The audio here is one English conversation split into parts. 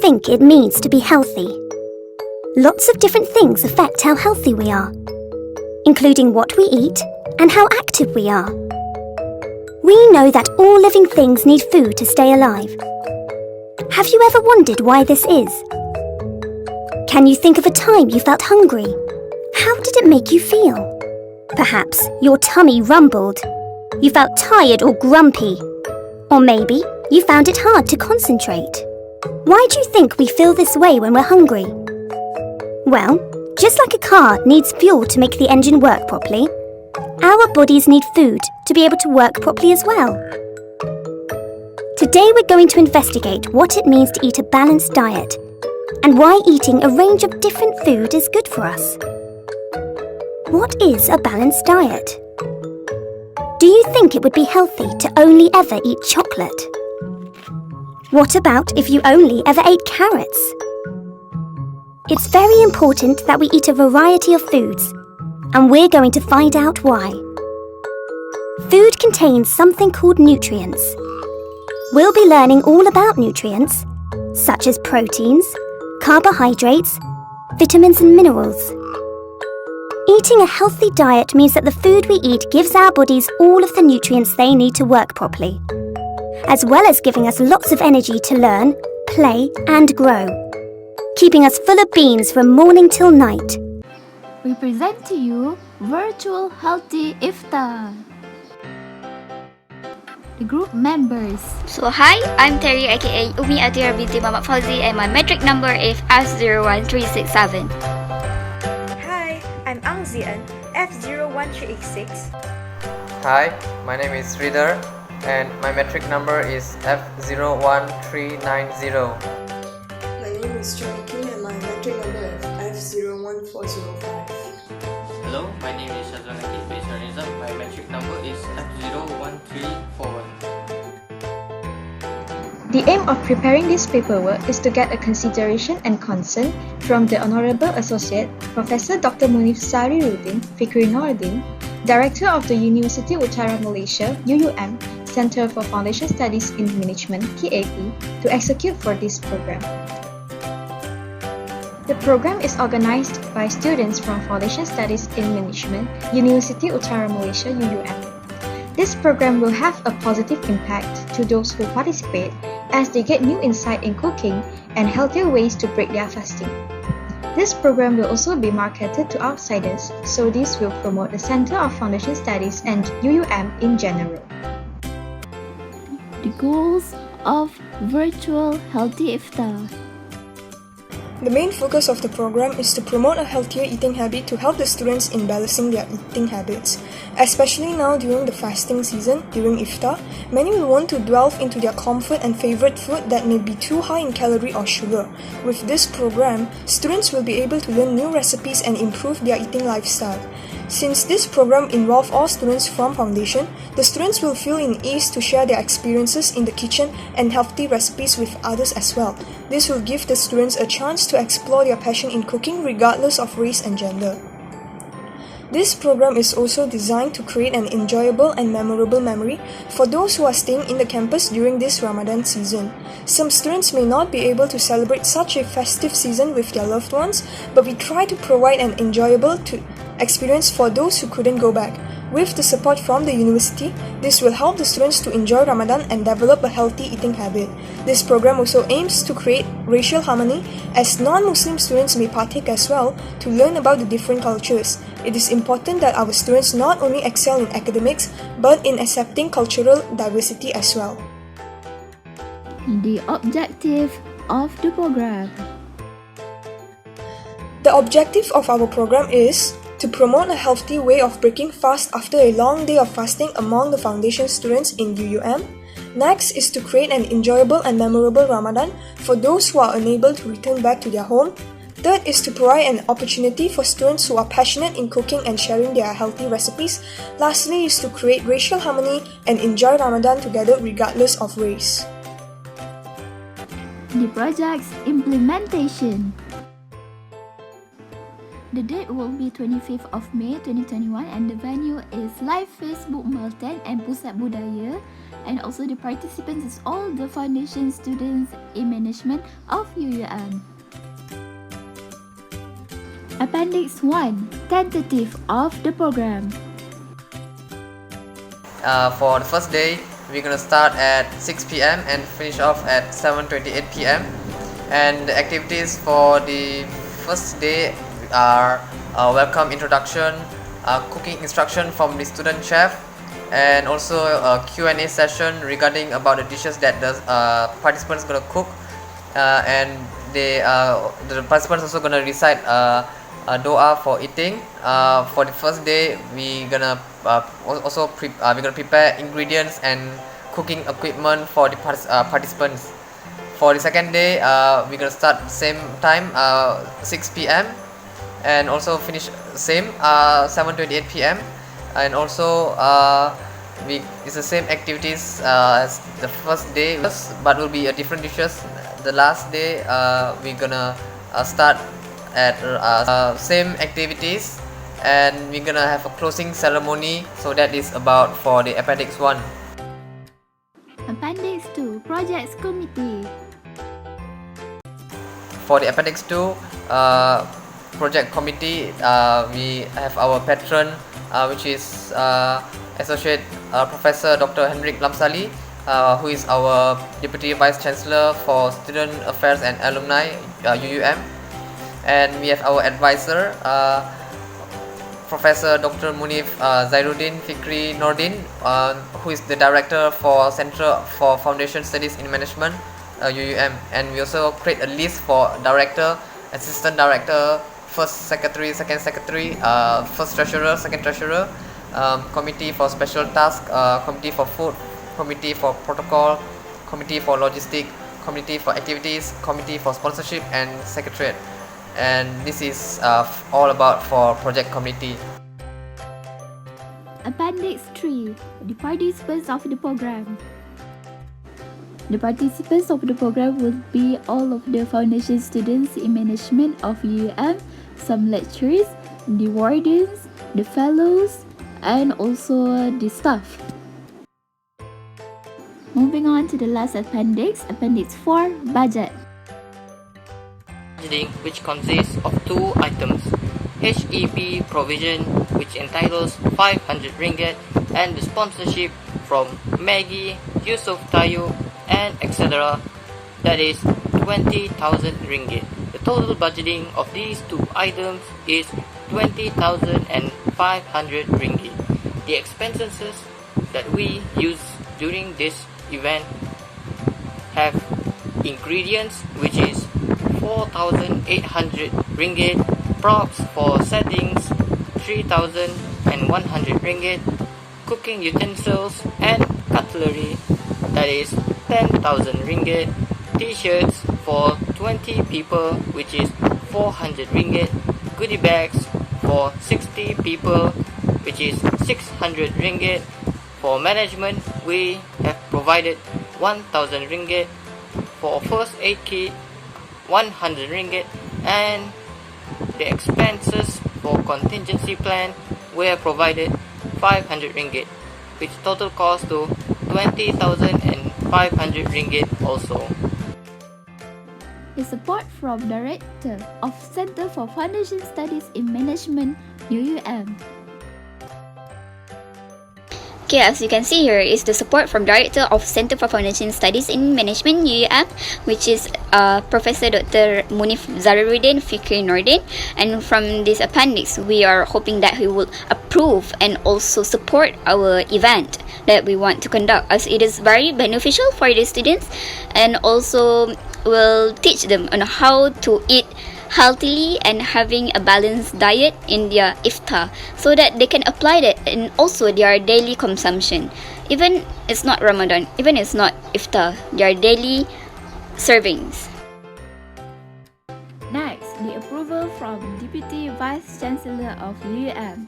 think it means to be healthy? Lots of different things affect how healthy we are, including what we eat and how active we are. We know that all living things need food to stay alive. Have you ever wondered why this is? Can you think of a time you felt hungry? How did it make you feel? Perhaps your tummy rumbled. You felt tired or grumpy. Or maybe you found it hard to concentrate. Why do you think we feel this way when we're hungry? Well, just like a car needs fuel to make the engine work properly, our bodies need food to be able to work properly as well. Today we're going to investigate what it means to eat a balanced diet and why eating a range of different food is good for us. What is a balanced diet? Do you think it would be healthy to only ever eat chocolate? What about if you only ever ate carrots? It's very important that we eat a variety of foods, and we're going to find out why. Food contains something called nutrients. We'll be learning all about nutrients, such as proteins, carbohydrates, vitamins and minerals. Eating a healthy diet means that the food we eat gives our bodies all of the nutrients they need to work properly, as well as giving us lots of energy to learn, play and grow, keeping us full of beans from morning till night. We present to you Virtual Healthy Iftar. The group members. So hi, I'm Terry aka Umi Atira binti Muhammad Fauzi and my metric number is F01367. Hi, I'm Ang Zian, F01386. Hi, my name is Sridhar and my metric number is F01390. My name is Joaquin and my metric number is F01405. Hello, my name is Shazwan Akif Nizam. My metric number is F01341. The aim of preparing this paperwork is to get a consideration and consent from the Honorable Associate Professor Dr. Munif Sariruddin Fikri Noordin, Director of the University Utara Malaysia UUM Center for Foundation Studies in Management KAP, to execute for this program. The program is organized by students from Foundation Studies in Management, University Utara Malaysia UUM. This program will have a positive impact to those who participate as they get new insight in cooking and healthier ways to break their fasting. This program will also be marketed to outsiders, so this will promote the Center of Foundation Studies and UUM in general. The goals of Virtual Healthy Iftar. The main focus of the program is to promote a healthier eating habit to help the students in balancing their eating habits. Especially now during the fasting season, during iftar, many will want to delve into their comfort and favorite food that may be too high in calorie or sugar. With this program, students will be able to learn new recipes and improve their eating lifestyle. Since this program involves all students from Foundation, the students will feel in ease to share their experiences in the kitchen and healthy recipes with others as well. This will give the students a chance to explore their passion in cooking regardless of race and gender. This program is also designed to create an enjoyable and memorable memory for those who are staying in the campus during this Ramadan season. Some students may not be able to celebrate such a festive season with their loved ones, but we try to provide an enjoyable experience for those who couldn't go back. With the support from the university, this will help the students to enjoy Ramadan and develop a healthy eating habit. This program also aims to create racial harmony, as non-Muslim students may partake as well to learn about the different cultures. It is important that our students not only excel in academics, but in accepting cultural diversity as well. The objective of the program. The objective of our program is to promote a healthy way of breaking fast after a long day of fasting among the Foundation students in UUM. Next is to create an enjoyable and memorable Ramadan for those who are unable to return back to their home. Third is to provide an opportunity for students who are passionate in cooking and sharing their healthy recipes. Lastly is to create racial harmony and enjoy Ramadan together regardless of race. The project's implementation. The date will be 25th of May 2021 and the venue is Live Facebook Melton and Pusat Budaya, and also the participants is all the foundation students in management of UUM. Appendix 1. Tentative of the program. For the first day, we're gonna start at 6 p.m. and finish off at 7:28 p.m. And the activities for the first day are welcome introduction, cooking instruction from the student chef, and also a Q&A session regarding about the dishes that the participants gonna cook, and the participants also gonna recite a doa for eating. For the first day, we're gonna prepare ingredients and cooking equipment for the participants. For the second day, we're gonna start same time, 6 p.m. and also finish same 7:28 p.m. and also it's the same activities as the first day, but will be a different dishes. The last day, we're gonna start at same activities, and we're gonna have a closing ceremony. So that is about for the appendix 1. Appendix 2. Projects Committee. For the appendix 2 project committee, we have our patron, which is Associate Professor Dr. Hendrik Lamsali, who is our Deputy Vice Chancellor for Student Affairs and Alumni, UUM. And we have our advisor, Professor Dr. Munif Zairuddin Fikri Nordin, who is the Director for Center for Foundation Studies in Management, UUM. And we also create a list for Director, Assistant Director, First Secretary, Second Secretary, First Treasurer, Second Treasurer, Committee for Special Task, Committee for Food, Committee for Protocol, Committee for Logistics, Committee for Activities, Committee for Sponsorship, and Secretariat. And this is all about for project committee. Appendix 3. The participants of the program. The participants of the program will be all of the foundation students in management of UUM, some lecturers, the wardens, the fellows, and also the staff. Moving on to the last appendix, Appendix 4, Budget. Budgeting, which consists of 2 items: HEB provision, which entitles 500 ringgit, and the sponsorship from Maggie, Yusuf Tayo, and etc. that is 20,000 ringgit. The total budgeting of these 2 items is 20,500 ringgit. The expenses that we use during this event have ingredients, which is 4,800 ringgit, props for settings 3,100 ringgit, cooking utensils and cutlery, that is 10,000 ringgit, t-shirts for 20 people, which is 400 ringgit, goodie bags for 60 people, which is 600 ringgit. For management, we have provided 1,000 ringgit. For first aid kit, 100 ringgit, and the expenses for contingency plan, we have provided 500 ringgit, which total cost to 20,500 ringgit also. The support from Director of Center for Foundation Studies in Management, UUM. Okay, as you can see here is the support from Director of Center for Foundation Studies in Management, UUM, which is Professor Dr. Munif Zairuddin Fikri Nordin. And from this appendix, we are hoping that he will approve and also support our event that we want to conduct, as it is very beneficial for the students, and also will teach them on how to eat healthily and having a balanced diet in their iftar, so that they can apply that in also their daily consumption. Even it's not Ramadan, even it's not iftar, their daily servings. Next, the approval from Deputy Vice Chancellor of UUM.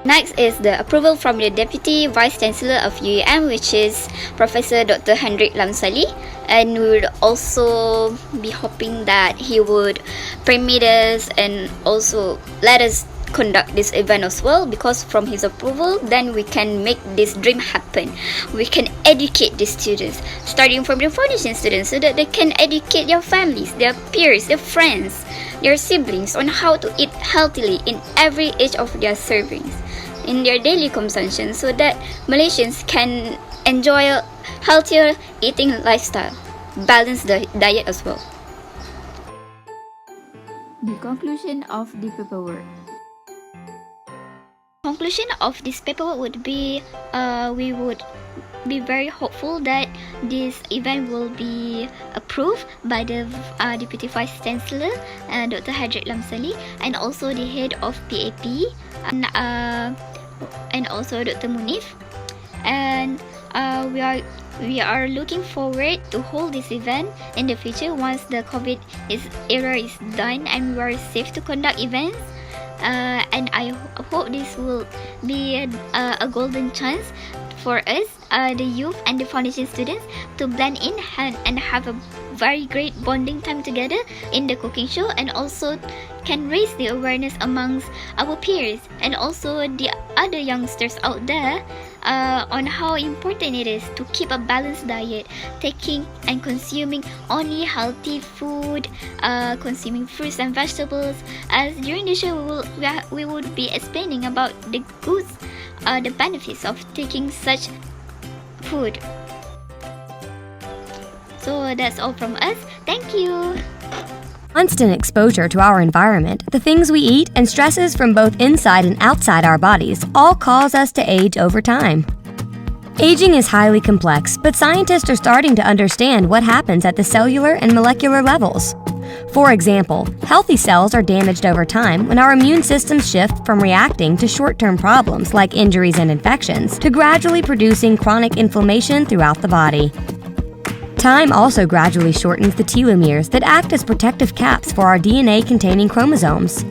Next is the approval from the Deputy Vice Chancellor of UUM, which is Professor Dr. Hendrik Lamsali, and we would also be hoping that he would permit us and also let us conduct this event as well, because from his approval then we can make this dream happen. We can educate the students, starting from the foundation students, so that they can educate their families, their peers, their friends, their siblings on how to eat healthily in every age of their servings, in their daily consumption, so that Malaysians can enjoy a healthier eating lifestyle, balance the diet as well. The conclusion of the paperwork. Conclusion of this paperwork would be we would be very hopeful that this event will be approved by the Deputy Vice Chancellor, Dr. Hendrik Lamsali, and also the head of PAP, and also Dr. Munif. And we are looking forward to hold this event in the future once the COVID era is done and we are safe to conduct events. And I hope this will be a golden chance for us, the youth and the foundation students, to blend in and have a very great bonding time together in the cooking show, and also can raise the awareness amongst our peers and also the other youngsters out there on how important it is to keep a balanced diet, taking and consuming only healthy food, consuming fruits and vegetables. As during the show we would be explaining about the goods, the benefits of taking such food. So that's all from us. Thank you. Constant exposure to our environment, the things we eat, and stresses from both inside and outside our bodies all cause us to age over time. Aging is highly complex, but scientists are starting to understand what happens at the cellular and molecular levels. For example, healthy cells are damaged over time when our immune systems shift from reacting to short-term problems like injuries and infections to gradually producing chronic inflammation throughout the body. Time also gradually shortens the telomeres that act as protective caps for our DNA-containing chromosomes.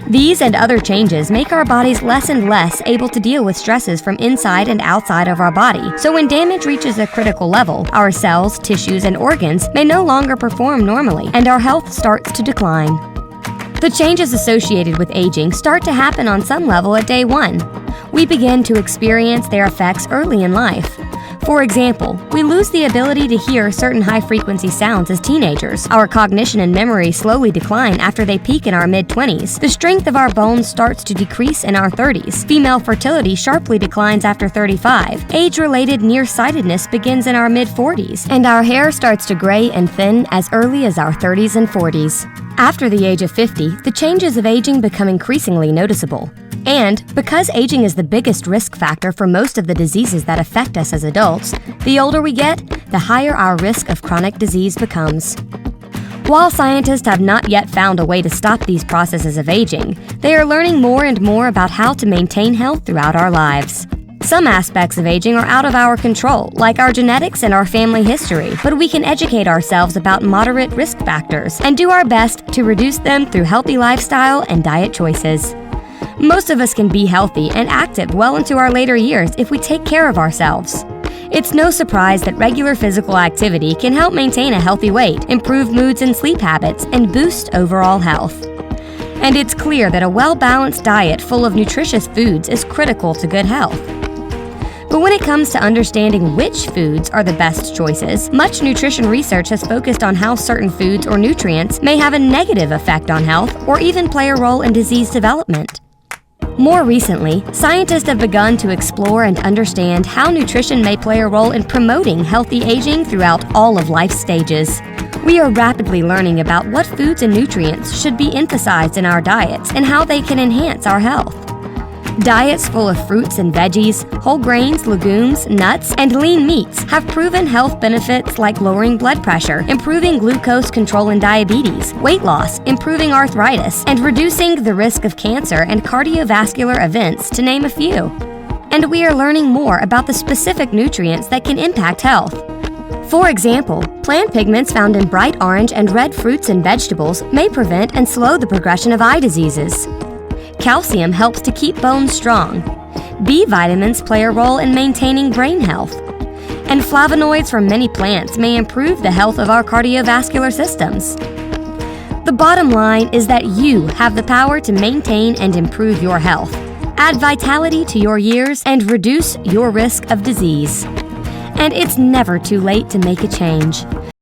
These and other changes make our bodies less and less able to deal with stresses from inside and outside of our body, so when damage reaches a critical level, our cells, tissues, and organs may no longer perform normally, and our health starts to decline. The changes associated with aging start to happen on some level at day 1. We begin to experience their effects early in life. For example, we lose the ability to hear certain high-frequency sounds as teenagers. Our cognition and memory slowly decline after they peak in our mid-20s. The strength of our bones starts to decrease in our 30s. Female fertility sharply declines after 35. Age-related nearsightedness begins in our mid-40s. And our hair starts to gray and thin as early as our 30s and 40s. After the age of 50, the changes of aging become increasingly noticeable. And because aging is the biggest risk factor for most of the diseases that affect us as adults, the older we get, the higher our risk of chronic disease becomes. While scientists have not yet found a way to stop these processes of aging, they are learning more and more about how to maintain health throughout our lives. Some aspects of aging are out of our control, like our genetics and our family history, but we can educate ourselves about moderate risk factors and do our best to reduce them through healthy lifestyle and diet choices. Most of us can be healthy and active well into our later years if we take care of ourselves. It's no surprise that regular physical activity can help maintain a healthy weight, improve moods and sleep habits, and boost overall health. And it's clear that a well-balanced diet full of nutritious foods is critical to good health. But when it comes to understanding which foods are the best choices, much nutrition research has focused on how certain foods or nutrients may have a negative effect on health or even play a role in disease development. More recently, scientists have begun to explore and understand how nutrition may play a role in promoting healthy aging throughout all of life stages. We are rapidly learning about what foods and nutrients should be emphasized in our diets and how they can enhance our health. Diets full of fruits and veggies, whole grains, legumes, nuts, and lean meats have proven health benefits like lowering blood pressure, improving glucose control in diabetes, weight loss, improving arthritis, and reducing the risk of cancer and cardiovascular events, to name a few. And we are learning more about the specific nutrients that can impact health. For example, plant pigments found in bright orange and red fruits and vegetables may prevent and slow the progression of eye diseases. Calcium helps to keep bones strong. B vitamins play a role in maintaining brain health. And flavonoids from many plants may improve the health of our cardiovascular systems. The bottom line is that you have the power to maintain and improve your health, add vitality to your years, and reduce your risk of disease. And it's never too late to make a change.